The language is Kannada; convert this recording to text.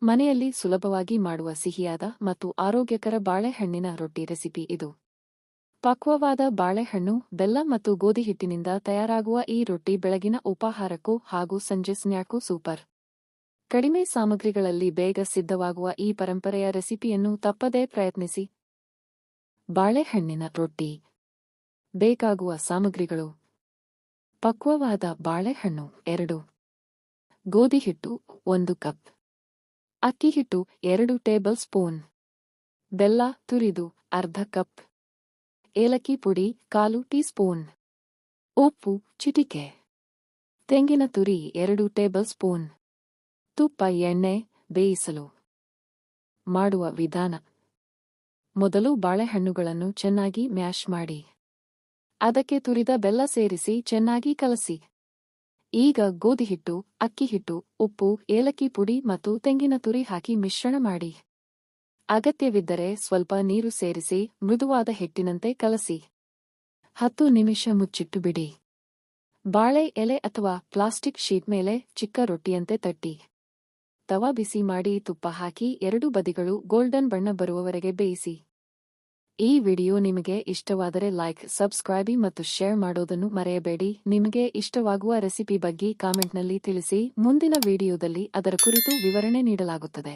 ಮನೆಯಲ್ಲಿ ಸುಲಭವಾಗಿ ಮಾಡುವ ಸಿಹಿಯಾದ ಮತ್ತು ಆರೋಗ್ಯಕರ ಬಾಳೆಹಣ್ಣಿನ ರೊಟ್ಟಿ ರೆಸಿಪಿ ಇದು. ಪಕ್ವವಾದ ಬಾಳೆಹಣ್ಣು, ಬೆಲ್ಲ ಮತ್ತು ಗೋಧಿ ಹಿಟ್ಟಿನಿಂದ ತಯಾರಾಗುವ ಈ ರೊಟ್ಟಿ ಬೆಳಗಿನ ಉಪಾಹಾರಕ್ಕೂ ಹಾಗೂ ಸಂಜೆ ಸ್ನ್ಯಾಕ್ಗೂ ಸೂಪರ್. ಕಡಿಮೆ ಸಾಮಗ್ರಿಗಳಲ್ಲಿ ಬೇಗ ಸಿದ್ಧವಾಗುವ ಈ ಪರಂಪರೆಯ ರೆಸಿಪಿಯನ್ನು ತಪ್ಪದೇ ಪ್ರಯತ್ನಿಸಿ. ಬಾಳೆಹಣ್ಣಿನ ರೊಟ್ಟಿ. ಬೇಕಾಗುವ ಸಾಮಗ್ರಿಗಳು: ಪಕ್ವವಾದ ಬಾಳೆಹಣ್ಣು 2, ಗೋಧಿ ಹಿಟ್ಟು 1 ಕಪ್, ಅಕ್ಕಿ ಹಿಟ್ಟು 2 ಟೇಬಲ್ ಸ್ಪೂನ್, ಬೆಲ್ಲ ತುರಿದು ಅರ್ಧ ಕಪ್, ಏಲಕ್ಕಿ ಪುಡಿ 1/4 ಟೀ ಸ್ಪೂನ್, ಉಪ್ಪು ಚಿಟಿಕೆ, ತೆಂಗಿನ ತುರಿ 2 ಟೇಬಲ್ ಸ್ಪೂನ್, ತುಪ್ಪ, ಎಣ್ಣೆ. ಬೇಯಿಸಲು ಮಾಡುವ ವಿಧಾನ: ಮೊದಲು ಬಾಳೆಹಣ್ಣುಗಳನ್ನು ಚೆನ್ನಾಗಿ ಮ್ಯಾಶ್ ಮಾಡಿ ಅದಕ್ಕೆ ತುರಿದ ಬೆಲ್ಲ ಸೇರಿಸಿ ಚೆನ್ನಾಗಿ ಕಲಸಿ. ಈಗ ಗೋಧಿ ಹಿಟ್ಟು, ಅಕ್ಕಿ ಹಿಟ್ಟು, ಉಪ್ಪು, ಏಲಕ್ಕಿ ಪುಡಿ ಮತ್ತು ತೆಂಗಿನ ತುರಿ ಹಾಕಿ ಮಿಶ್ರಣ ಮಾಡಿ. ಅಗತ್ಯವಿದ್ದರೆ ಸ್ವಲ್ಪ ನೀರು ಸೇರಿಸಿ ಮೃದುವಾದ ಹಿಟ್ಟಿನಂತೆ ಕಲಸಿ 10 ನಿಮಿಷ ಮುಚ್ಚಿಟ್ಟು ಬಿಡಿ. ಬಾಳೆ ಎಲೆ ಅಥವಾ ಪ್ಲಾಸ್ಟಿಕ್ ಶೀಟ್ ಮೇಲೆ ಚಿಕ್ಕ ರೊಟ್ಟಿಯಂತೆ ತಟ್ಟಿ ತವಾ ಬಿಸಿ ಮಾಡಿ ತುಪ್ಪ ಹಾಕಿ 2 ಬದಿಗಳು ಗೋಲ್ಡನ್ ಬಣ್ಣ ಬರುವವರೆಗೆ ಬೇಯಿಸಿ. ಈ ವಿಡಿಯೋ ನಿಮಗೆ ಇಷ್ಟವಾದರೆ ಲೈಕ್, ಸಬ್ಸ್ಕ್ರೈಬ್ ಮತ್ತು ಶೇರ್ ಮಾಡೋದನ್ನು ಮರೆಯಬೇಡಿ. ನಿಮಗೆ ಇಷ್ಟವಾಗುವ ರೆಸಿಪಿ ಬಗ್ಗೆ ಕಾಮೆಂಟ್ನಲ್ಲಿ ತಿಳಿಸಿ. ಮುಂದಿನ ವಿಡಿಯೋದಲ್ಲಿ ಅದರ ಕುರಿತು ವಿವರಣೆ ನೀಡಲಾಗುತ್ತದೆ.